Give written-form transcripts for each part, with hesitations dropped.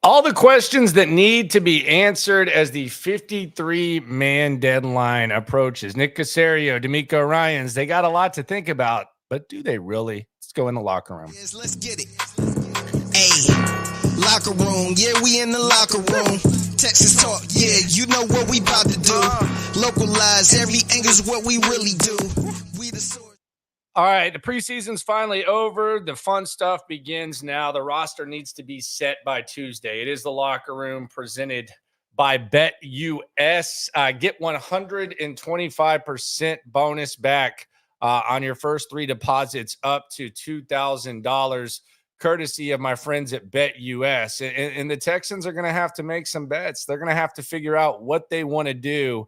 All the questions that need to be answered as the 53-man deadline approaches. Nick Casario, D'Amico Ryans, they got a lot to think about, but do they really? Let's go in the locker room. Yes, let's get it. Hey, locker room. Yeah, we in the locker room. Texas talk. Yeah, you know what we about to do. Localize every angle's what we really do. We the source. All right, the preseason's finally over. The fun stuff begins now. The roster needs to be set by Tuesday. It is the locker room presented by BetUS. Get 125% bonus back on your first three deposits up to $2,000, courtesy of my friends at BetUS. And the Texans are going to have to make some bets. They're going to have to figure out what they want to do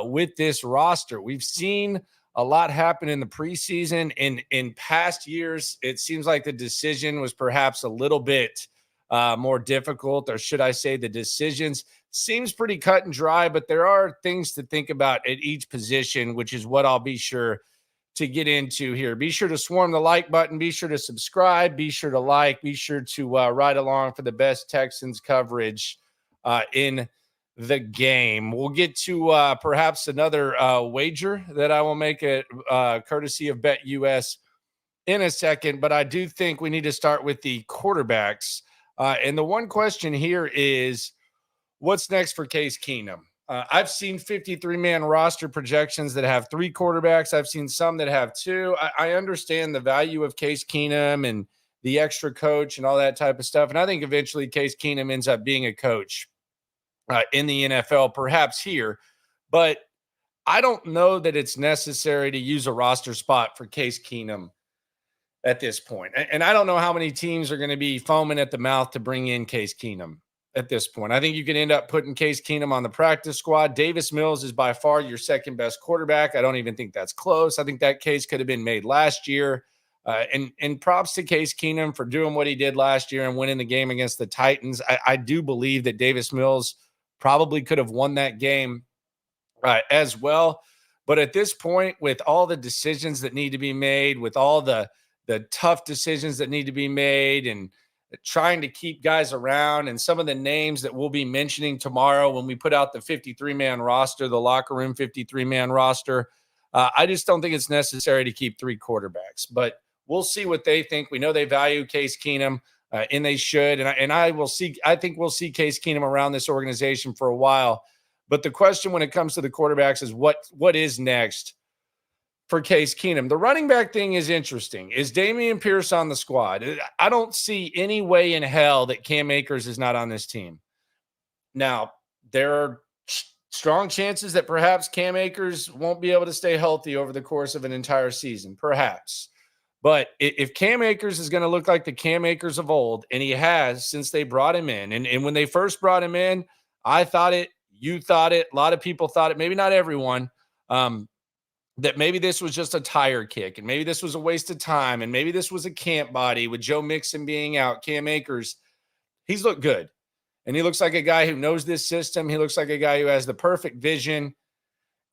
with this roster. We've seen a lot happened in the preseason. In past years, it seems like the decision was perhaps a little bit more difficult, or should I say the decisions seems pretty cut and dry, but there are things to think about at each position, which is what I'll be sure to get into here. Be sure to swarm the like button. Be sure to subscribe. Be sure to like. Be sure to ride along for the best Texans coverage in the game. We'll get to perhaps another wager that I will make it courtesy of BetUS in a second, but I do think we need to start with the quarterbacks. And the one question here is, what's next for Case Keenum? I've seen 53-man roster projections that have three quarterbacks. I've seen some that have two. I understand the value of Case Keenum and the extra coach and all that type of stuff. And I think eventually Case Keenum ends up being a coach in the NFL, perhaps here, but I don't know that it's necessary to use a roster spot for Case Keenum at this point. And I don't know how many teams are going to be foaming at the mouth to bring in Case Keenum at this point. I think you can end up putting Case Keenum on the practice squad. Davis Mills is by far your second best quarterback. I don't even think that's close. I think that case could have been made last year. And props to Case Keenum for doing what he did last year and winning the game against the Titans. I do believe that Davis Mills probably could have won that game as well. But at this point, with all the decisions that need to be made, with all the tough decisions that need to be made, and trying to keep guys around, and some of the names that we'll be mentioning tomorrow when we put out the 53-man roster, the locker room 53-man roster, I just don't think it's necessary to keep three quarterbacks. But we'll see what they think. We know they value Case Keenum. And they should. I think we'll see Case Keenum around this organization for a while. But the question when it comes to the quarterbacks is what is next for Case Keenum? The running back thing is interesting. Is Dameon Pierce on the squad? I don't see any way in hell that Cam Akers is not on this team. Now, there are strong chances that perhaps Cam Akers won't be able to stay healthy over the course of an entire season, perhaps. But if Cam Akers is going to look like the Cam Akers of old, and he has since they brought him in, and when they first brought him in, I thought it, you thought it, a lot of people thought it, maybe not everyone, that maybe this was just a tire kick, and maybe this was a waste of time, and maybe this was a camp body with Joe Mixon being out. Cam Akers, he's looked good, and he looks like a guy who knows this system. He looks like a guy who has the perfect vision,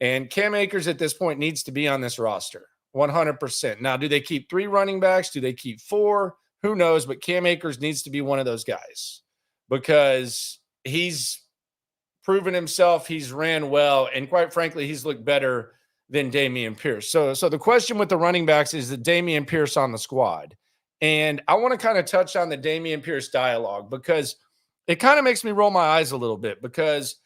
and Cam Akers at this point needs to be on this roster. 100%. Now, do they keep three running backs? Do they keep four? Who knows? But Cam Akers needs to be one of those guys because he's proven himself. He's ran well. And quite frankly, he's looked better than Dameon Pierce. So the question with the running backs is the Dameon Pierce on the squad. And I want to kind of touch on the Dameon Pierce dialogue because it kind of makes me roll my eyes a little bit because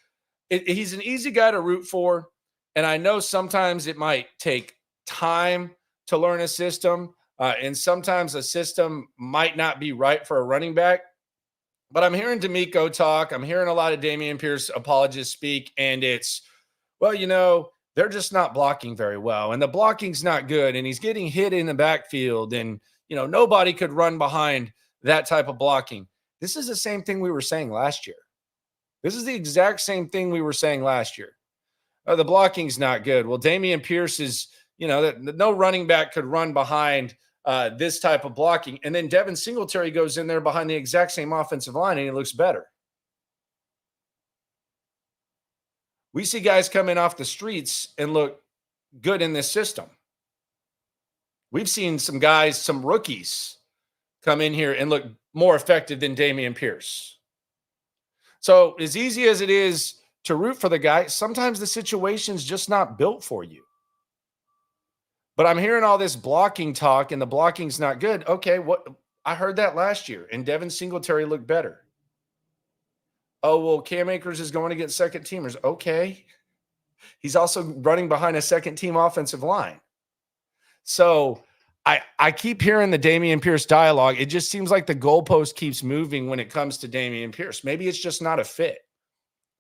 he's an easy guy to root for. And I know sometimes it might take time to learn a system, and sometimes a system might not be right for a running back. But I'm hearing D'Amico talk. I'm hearing a lot of Dameon Pierce apologists speak, and it's, well, they're just not blocking very well, and the blocking's not good, and he's getting hit in the backfield, and, nobody could run behind that type of blocking. This is the same thing we were saying last year. This is the exact same thing we were saying last year. The blocking's not good. Well, Dameon Pierce is, no running back could run behind this type of blocking. And then Devin Singletary goes in there behind the exact same offensive line, and he looks better. We see guys come in off the streets and look good in this system. We've seen some guys, some rookies, come in here and look more effective than Dameon Pierce. So as easy as it is to root for the guy, sometimes the situation's just not built for you. But I'm hearing all this blocking talk and the blocking's not good. Okay, what I heard that last year and Devin Singletary looked better. Oh, well, Cam Akers is going against second teamers. Okay. He's also running behind a second team offensive line. So I keep hearing the Dameon Pierce dialogue. It just seems like the goalpost keeps moving when it comes to Dameon Pierce. Maybe it's just not a fit.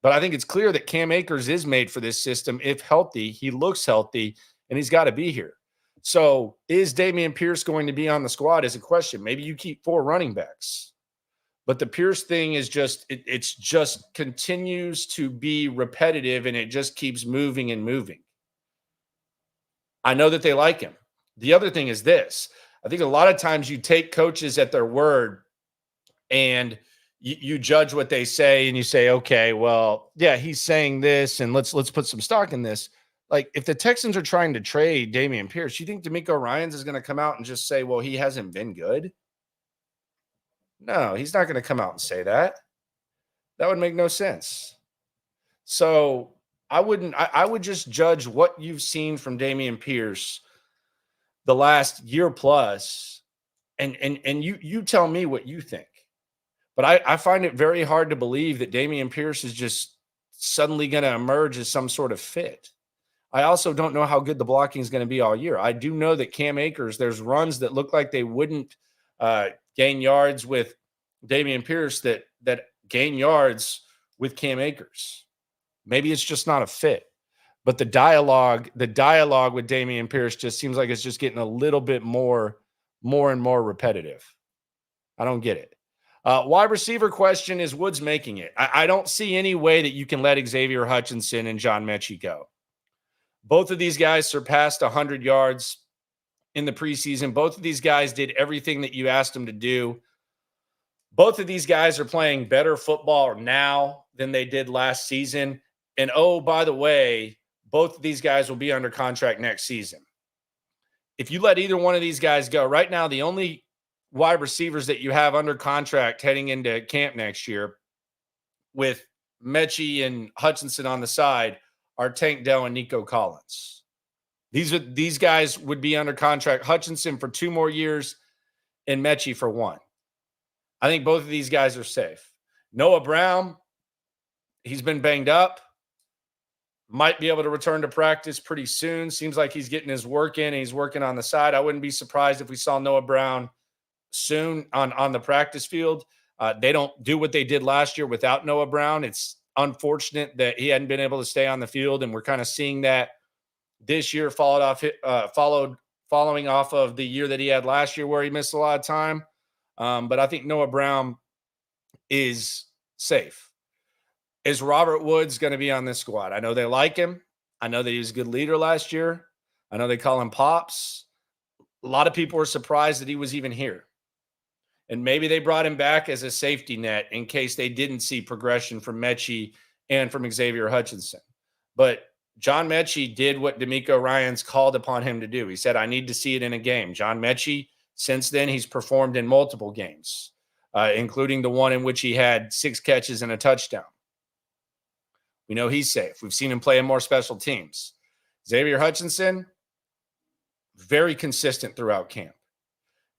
But I think it's clear that Cam Akers is made for this system. If healthy, he looks healthy, and he's got to be here. So is Dameon Pierce going to be on the squad is a question. Maybe you keep 4 running backs. But the Pierce thing is just, it's just continues to be repetitive, and it just keeps moving and moving. I know that they like him. The other thing is this. I think a lot of times you take coaches at their word and you judge what they say and you say, okay, well, yeah, he's saying this and let's put some stock in this. Like if the Texans are trying to trade Dameon Pierce, you think D'Amico Ryans is going to come out and just say, well, he hasn't been good? No, he's not going to come out and say that. That would make no sense. So I would just judge what you've seen from Dameon Pierce the last year plus, and you tell me what you think. But I find it very hard to believe that Dameon Pierce is just suddenly going to emerge as some sort of fit. I also don't know how good the blocking is going to be all year. I do know that Cam Akers, there's runs that look like they wouldn't gain yards with Dameon Pierce that gain yards with Cam Akers. Maybe it's just not a fit. But the dialogue with Dameon Pierce just seems like it's just getting a little bit more and more repetitive. I don't get it. Wide receiver question, is Woods making it? I don't see any way that you can let Xavier Hutchinson and John Mechie go. Both of these guys surpassed 100 yards in the preseason. Both of these guys did everything that you asked them to do. Both of these guys are playing better football now than they did last season. And oh, by the way, both of these guys will be under contract next season. If you let either one of these guys go, right now, the only wide receivers that you have under contract heading into camp next year with Mechie and Hutchinson on the side are Tank Dell and Nico Collins. These guys would be under contract. Hutchinson for 2 more years and Mechie for 1. I think both of these guys are safe. Noah Brown, he's been banged up. Might be able to return to practice pretty soon. Seems like he's getting his work in and he's working on the side. I wouldn't be surprised if we saw Noah Brown soon on the practice field. They don't do what they did last year without Noah Brown. It's unfortunate that he hadn't been able to stay on the field, and we're kind of seeing that this year following off of the year that he had last year where he missed a lot of time. But I think Noah Brown is safe. Is Robert Woods going to be on this squad? I know they like him. I know that he was a good leader last year. I know they call him Pops. A lot of people were surprised that he was even here. And maybe they brought him back as a safety net in case they didn't see progression from Mechie and from Xavier Hutchinson. But John Mechie did what D'Amico Ryans called upon him to do. He said, I need to see it in a game. John Mechie, since then, he's performed in multiple games, including the one in which he had 6 catches and a touchdown. We know he's safe. We've seen him play in more special teams. Xavier Hutchinson, very consistent throughout camp.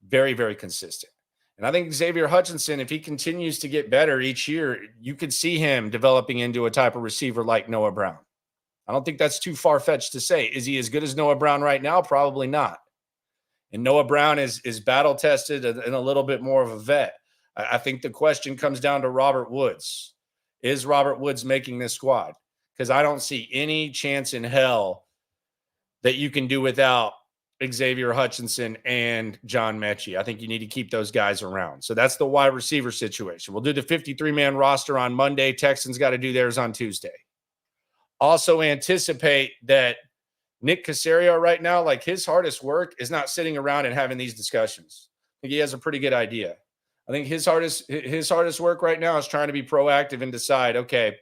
Very, very consistent. And I think Xavier Hutchinson, if he continues to get better each year, you could see him developing into a type of receiver like Noah Brown. I don't think that's too far-fetched to say. Is he as good as Noah Brown right now? Probably not. And Noah Brown is battle-tested and a little bit more of a vet. I think the question comes down to Robert Woods. Is Robert Woods making this squad? Because I don't see any chance in hell that you can do without Xavier Hutchinson and John Mechie. I think you need to keep those guys around. So that's the wide receiver situation. We'll do the 53-man roster on Monday. Texans got to do theirs on Tuesday. Also anticipate that Nick Caserio right now, like his hardest work is not sitting around and having these discussions. I think he has a pretty good idea. I think his hardest work right now is trying to be proactive and decide, okay,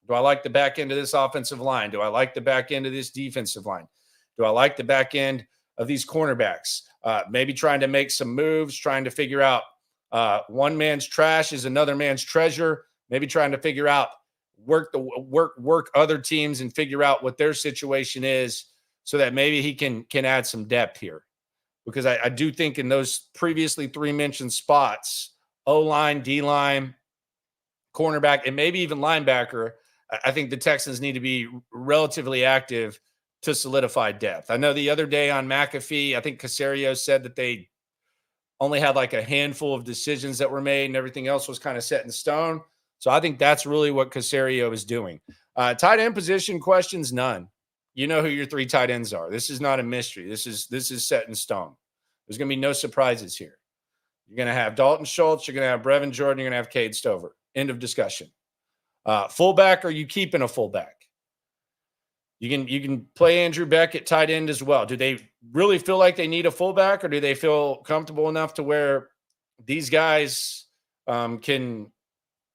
do I like the back end of this offensive line? Do I like the back end of this defensive line? Do I like the back end of these cornerbacks? Maybe trying to make some moves, trying to figure out one man's trash is another man's treasure. maybe trying to figure out, work other teams and figure out what their situation is so that maybe he can add some depth here. Because I do think in those previously 3 mentioned spots, O-line, D-line, cornerback, and maybe even linebacker, I think the Texans need to be relatively active to solidify depth. I know the other day on McAfee, I think Caserio said that they only had like a handful of decisions that were made and everything else was kind of set in stone. So I think that's really what Caserio is doing. Tight end position questions, none. You know who your 3 tight ends are. This is not a mystery. This is set in stone. There's going to be no surprises here. You're going to have Dalton Schultz. You're going to have Brevin Jordan. You're going to have Cade Stover. End of discussion. Fullback, are you keeping a fullback? You can play Andrew Beck at tight end as well. Do they really feel like they need a fullback, or do they feel comfortable enough to where these guys can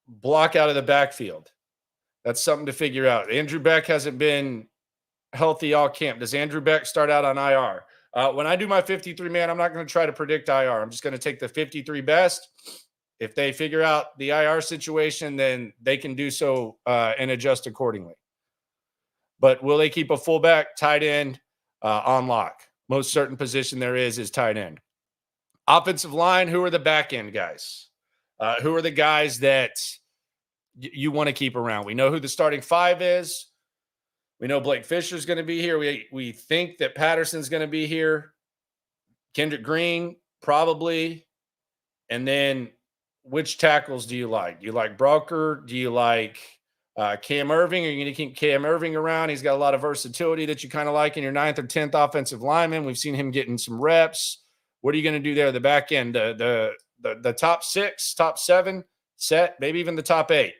block out of the backfield? That's something to figure out. Andrew Beck hasn't been healthy all camp. Does Andrew Beck start out on IR? When I do my 53-man, I'm not going to try to predict IR. I'm just going to take the 53 best. If they figure out the IR situation, then they can do so and adjust accordingly. But will they keep a fullback, tight end on lock? Most certain position there is tight end. Offensive line, who are the back end guys? Who are the guys that you want to keep around? We know who the starting 5 is. We know Blake Fisher's going to be here. We think that Patterson's going to be here. Kendrick Green, probably. And then which tackles do you like? Do you like Broker? Do you like Cam Irving? Are you going to keep Cam Irving around? He's got a lot of versatility that you kind of like in your 9th or 10th offensive lineman. We've seen him getting some reps. What are you going to do there? The back end, the top 6, top 7 set, maybe even the top 8.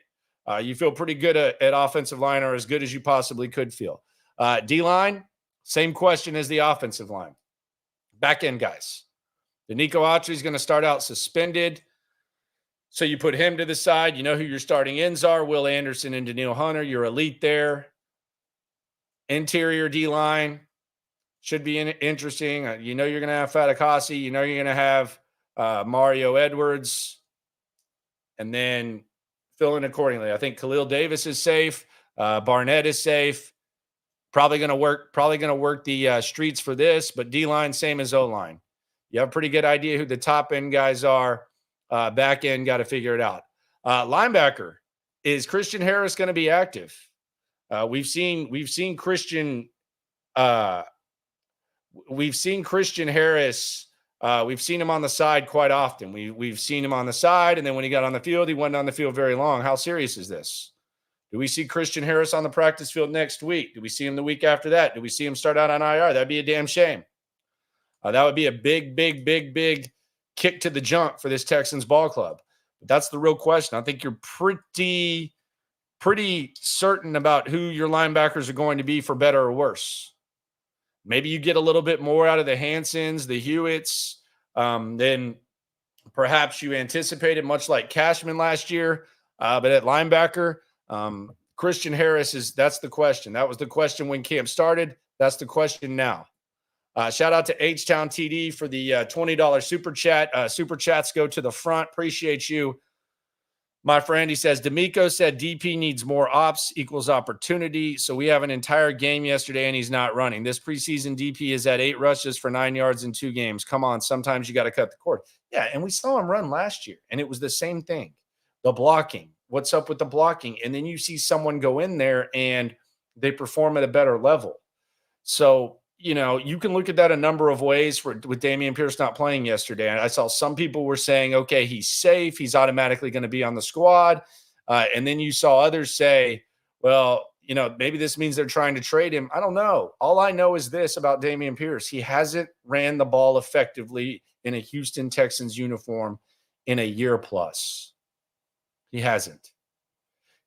You feel pretty good at offensive line, or as good as you possibly could feel. D-line, same question as the offensive line. Back end guys. Danico Autry is going to start out suspended. So you put him to the side. You know who your starting ends are. Will Anderson and Daniil Hunter. You're elite there. Interior D-line should be interesting. You know you're going to have Fatukasi. You know you're going to have Mario Edwards. And then fill in accordingly. I think Khalil Davis is safe. Barnett is safe. Probably going to work the streets for this, but D-line, same as O-line. You have a pretty good idea who the top end guys are. Back end, got to figure it out. Linebacker, is Christian Harris going to be active? We've seen Christian Harris. We've seen him on the side quite often. We've seen him on the side, and then when he got on the field, he wasn't on the field very long. How serious is this? Do we see Christian Harris on the practice field next week? Do we see him the week after that? Do we see him start out on IR? That'd be a damn shame. That would be a big kick to the junk for this Texans ball club. But that's the real question. I think you're pretty certain about who your linebackers are going to be, for better or worse. Maybe you get a little bit more out of the Hansons, the Hewitts, than perhaps you anticipated, much like Cashman last year. But at linebacker, Christian Harris that's the question. That was the question when camp started. That's the question now. Shout out to H-Town TD for the $20 super chat. Super chats go to the front. Appreciate you, my friend. He says, D'Amico said DP needs more ops equals opportunity. So we have an entire game yesterday and he's not running. This preseason DP is at 8 rushes for 9 yards in 2 games. Come on, sometimes you got to cut the cord. Yeah, and we saw him run last year, and it was the same thing. The blocking. What's up with the blocking? And then you see someone go in there and they perform at a better level. So, you know, you can look at that a number of ways with Dameon Pierce not playing yesterday. I saw some people were saying, okay, he's safe. He's automatically going to be on the squad. And then you saw others say, well, you know, maybe this means they're trying to trade him. I don't know. All I know is this about Dameon Pierce. He hasn't ran the ball effectively in a Houston Texans uniform in a year plus. He hasn't.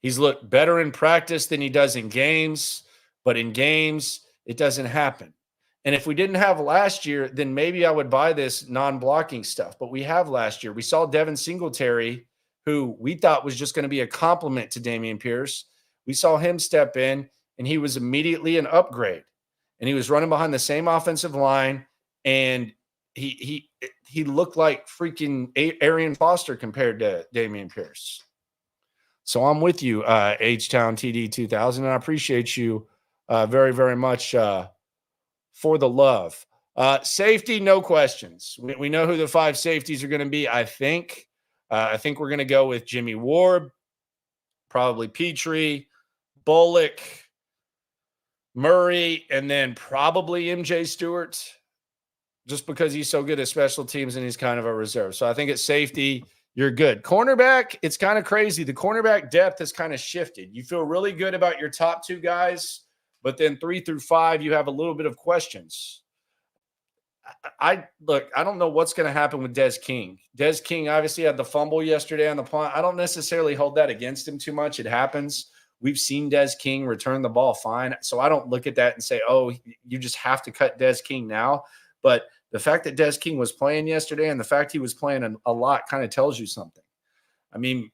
He's looked better in practice than he does in games, but in games, it doesn't happen. And if we didn't have last year, then maybe I would buy this non-blocking stuff. But we have last year. We saw Devin Singletary, who we thought was just going to be a compliment to Dameon Pierce. We saw him step in, and he was immediately an upgrade. And he was running behind the same offensive line, and he looked like freaking Arian Foster compared to Dameon Pierce. So I'm with you, H-Town TD 2000, and I appreciate you very, very much for the love. Safety, no questions. We know who the 5 safeties are going to be, I think. I think we're going to go with Jimmy Ward, probably Petrie, Bullock, Murray, and then probably MJ Stewart, just because he's so good at special teams and he's kind of a reserve. So I think at safety, you're good. Cornerback, it's kind of crazy. The cornerback depth has kind of shifted. You feel really good about your top 2 guys, but then 3 through 5, you have a little bit of questions. I don't know what's going to happen with Des King. Des King obviously had the fumble yesterday on the punt. I don't necessarily hold that against him too much. It happens. We've seen Des King return the ball fine. So I don't look at that and say, oh, you just have to cut Des King now. But the fact that Des King was playing yesterday and the fact he was playing a lot kind of tells you something. I mean,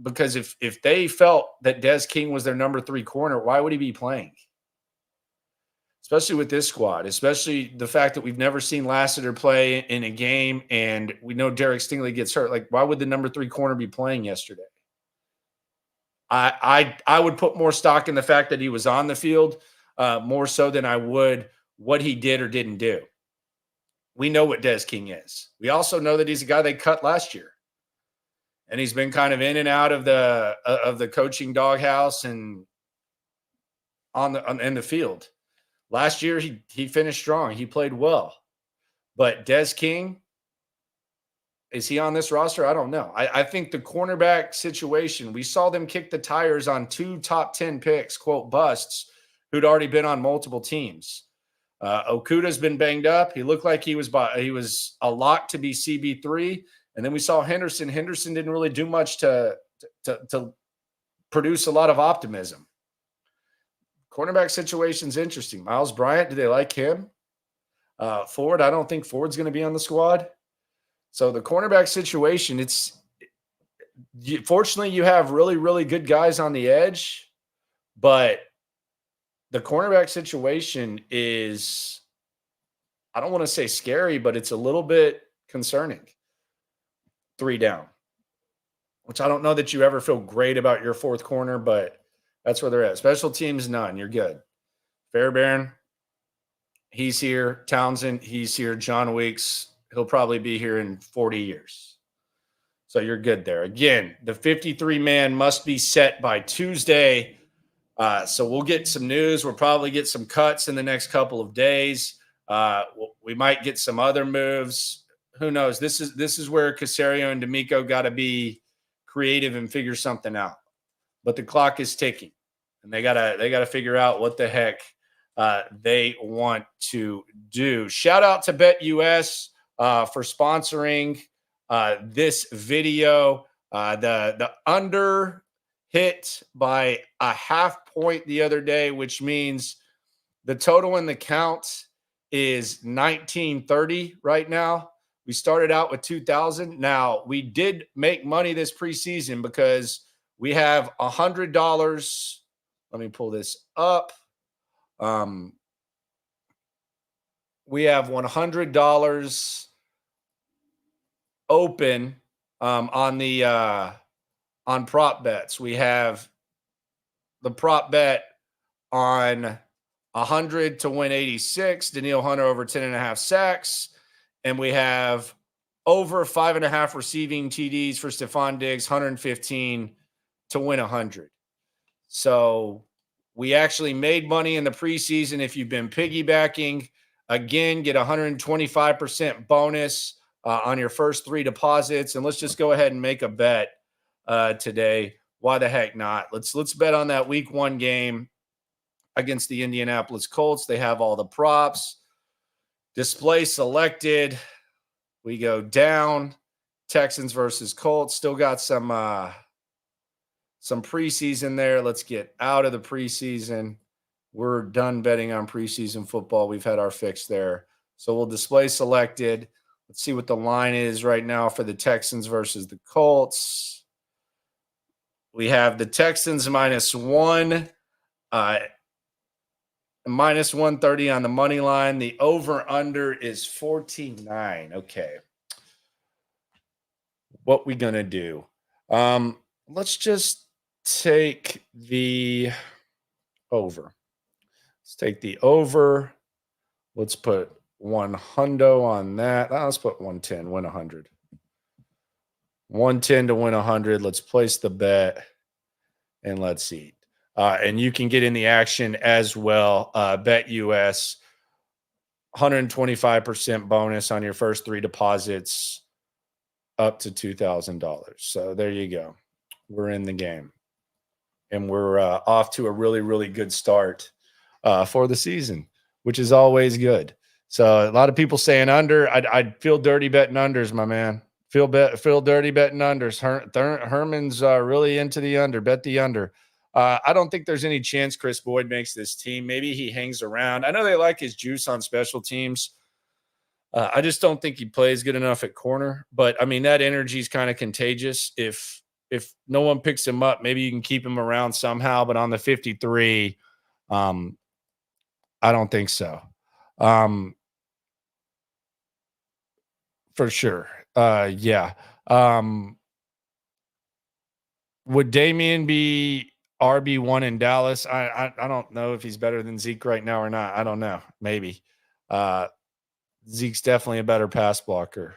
because if they felt that Des King was their number 3 corner, why would he be playing? Especially with this squad, especially the fact that we've never seen Lassiter play in a game, and we know Derek Stingley gets hurt. Like, why would the number 3 corner be playing yesterday? I would put more stock in the fact that he was on the field, more so than I would what he did or didn't do. We know what Des King is. We also know that he's a guy they cut last year, and he's been kind of in and out of the coaching doghouse and in the field. Last year, he finished strong. He played well. But Des King, is he on this roster? I don't know. I think the cornerback situation, we saw them kick the tires on 2 top 10 picks, quote, busts, who'd already been on multiple teams. Okuda's been banged up. He looked like he was a lock to be CB3. And then we saw Henderson. Henderson didn't really do much to produce a lot of optimism. Cornerback situation's interesting. Miles Bryant, do they like him? Ford, I don't think Ford's going to be on the squad. So the cornerback situation, fortunately you have really, really good guys on the edge, but the cornerback situation is, I don't want to say scary, but it's a little bit concerning. 3 down, which I don't know that you ever feel great about your 4th corner, but that's where they're at. Special teams, none. You're good. Fairbairn, he's here. Townsend, he's here. John Weeks, he'll probably be here in 40 years. So you're good there. Again, the 53-man must be set by Tuesday. So we'll get some news. We'll probably get some cuts in the next couple of days. We might get some other moves. Who knows? This is where Caserio and D'Amico got to be creative and figure something out. But the clock is ticking, and they gotta figure out what the heck they want to do. Shout out to BetUS for sponsoring this video. The under hit by a half point the other day, which means the total in the count is 1930 right now. We started out with 2,000. Now, we did make money this preseason because we have $100. Let me pull this up. We have $100 open on prop bets. We have the prop bet on 100 to win 86. Daniil Hunter over 10.5 sacks. And we have over 5.5 receiving TDs for Stephon Diggs, 115 to win 100. So we actually made money in the preseason. If you've been piggybacking, again, get 125% bonus on your first 3 deposits. And let's just go ahead and make a bet today. Why the heck not? Let's bet on that week 1 game against the Indianapolis Colts. They have all the props. Display selected. We go down. Texans versus Colts. Still got some preseason there. Let's get out of the preseason. We're done betting on preseason football. We've had our fix there. So we'll display selected. Let's see what the line is right now for the Texans versus the Colts. We have the Texans -1, minus 130 on the money line. The over-under is 14.9. Okay. What we going to do? Let's just take the over. Let's take the over. Let's put 100 on that. Let's put 110, win 100. 110 to win 100. Let's place the bet and let's see. And you can get in the action as well. Bet US, 125% bonus on your first 3 deposits up to $2,000. So there you go. We're in the game. And we're off to a really, really good start for the season, which is always good. So a lot of people saying under. I'd feel dirty betting unders, my man. Feel dirty betting unders. Herman's really into the under. Bet the under. I don't think there's any chance Chris Boyd makes this team. Maybe he hangs around. I know they like his juice on special teams. I just don't think he plays good enough at corner. But, I mean, that energy is kind of contagious. If no one picks him up, maybe you can keep him around somehow. But on the 53, I don't think so. For sure. Yeah. Would Damian be RB1 in Dallas? I don't know if he's better than Zeke right now or not. I don't know. Maybe. Zeke's definitely a better pass blocker.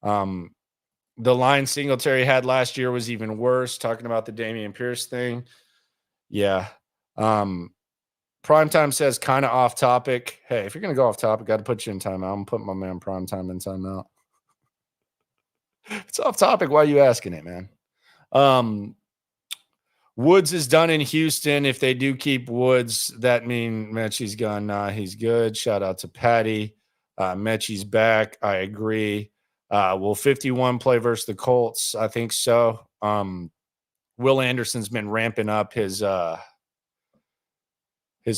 The line Singletary had last year was even worse. Talking about the Dameon Pierce thing. Yeah. Primetime says kind of off topic. Hey, if you're going to go off topic, got to put you in timeout. I'm putting my man Primetime in timeout. It's off topic. Why are you asking it, man? Woods is done in Houston. If they do keep Woods, that mean Mechie's gone. Nah, he's good. Shout out to Patty. Mechie's back. I agree. Will 51 play versus the Colts? I think so. Will Anderson's been ramping up his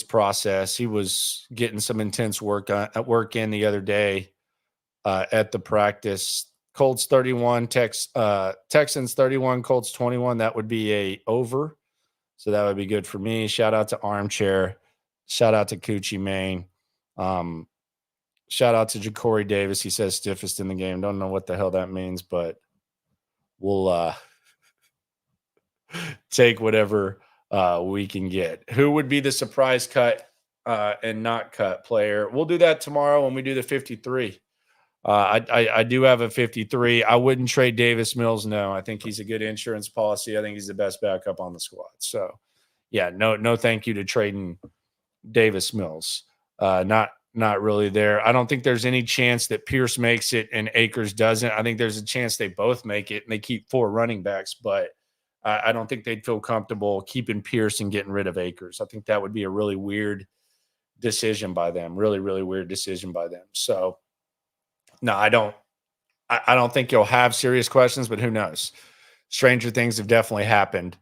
process. He was getting some intense work in the other day at the practice. Colts 31, Texans 31, Colts 21. That would be a over. So that would be good for me. Shout out to Armchair. Shout out to Coochie Main. Shout out to Ja'Cory Davis. He says stiffest in the game. Don't know what the hell that means, but we'll take whatever we can get. Who would be the surprise cut and not cut player? We'll do that tomorrow when we do the 53. I do have a 53. I wouldn't trade Davis Mills. No, I think he's a good insurance policy. I think he's the best backup on the squad. So, yeah, no, thank you to trading Davis Mills. Not really there. I don't think there's any chance that Pierce makes it and Akers doesn't. I think there's a chance they both make it and they keep 4 running backs, but I don't think they'd feel comfortable keeping Pierce and getting rid of Akers. I think that would be a really weird decision by them. Really, really weird decision by them. So, no, I don't think you'll have serious questions, but who knows? Stranger things have definitely happened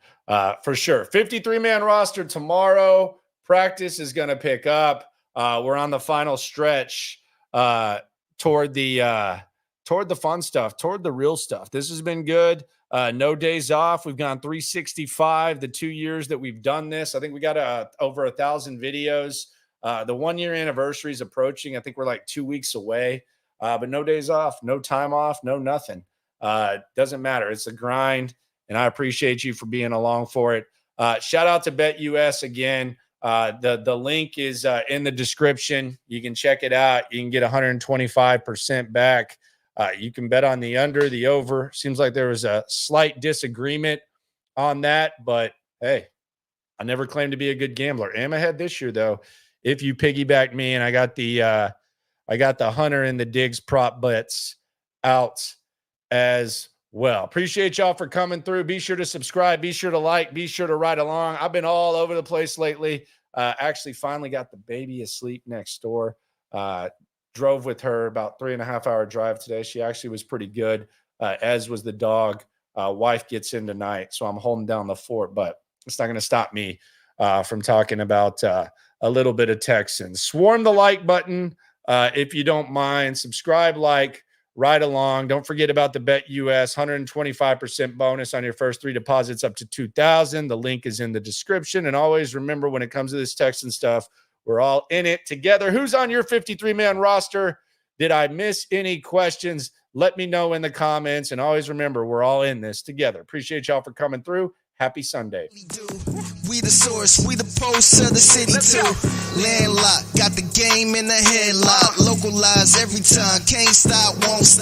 for sure. 53-man roster tomorrow. Practice is going to pick up. We're on the final stretch toward the fun stuff, toward the real stuff. This has been good. No days off. We've gone 365 the 2 years that we've done this. I think we got over 1,000 videos. The 1-year anniversary is approaching. I think we're like 2 weeks away. But no days off, no time off, no nothing. Doesn't matter. It's a grind, and I appreciate you for being along for it. Shout out to BetUS again. The link is in the description. You can check it out. You can get 125% back. You can bet on the under, the over. Seems like there was a slight disagreement on that, but hey, I never claimed to be a good gambler. Am ahead this year, though. If you piggyback me, and I got the Hunter and the Diggs prop bets out as well. Appreciate y'all for coming through. Be sure to subscribe. Be sure to like. Be sure to ride along. I've been all over the place lately. Actually finally got the baby asleep next door. Drove with her about 3.5-hour drive today. She actually was pretty good, as was the dog. Wife gets in tonight, so I'm holding down the fort, but it's not going to stop me from talking about a little bit of Texans. Swarm the like button. If you don't mind, subscribe, like, ride along. Don't forget about the BetUS 125% bonus on your first 3 deposits up to $2,000. The link is in the description. And always remember, when it comes to this Texan stuff, we're all in it together. Who's on your 53-man roster? Did I miss any questions? Let me know in the comments. And always remember, we're all in this together. Appreciate y'all for coming through. Happy Sunday. We the source, we the pulse of the city too. Landlocked, got the game in the headlock. Localized every time, can't stop, won't stop.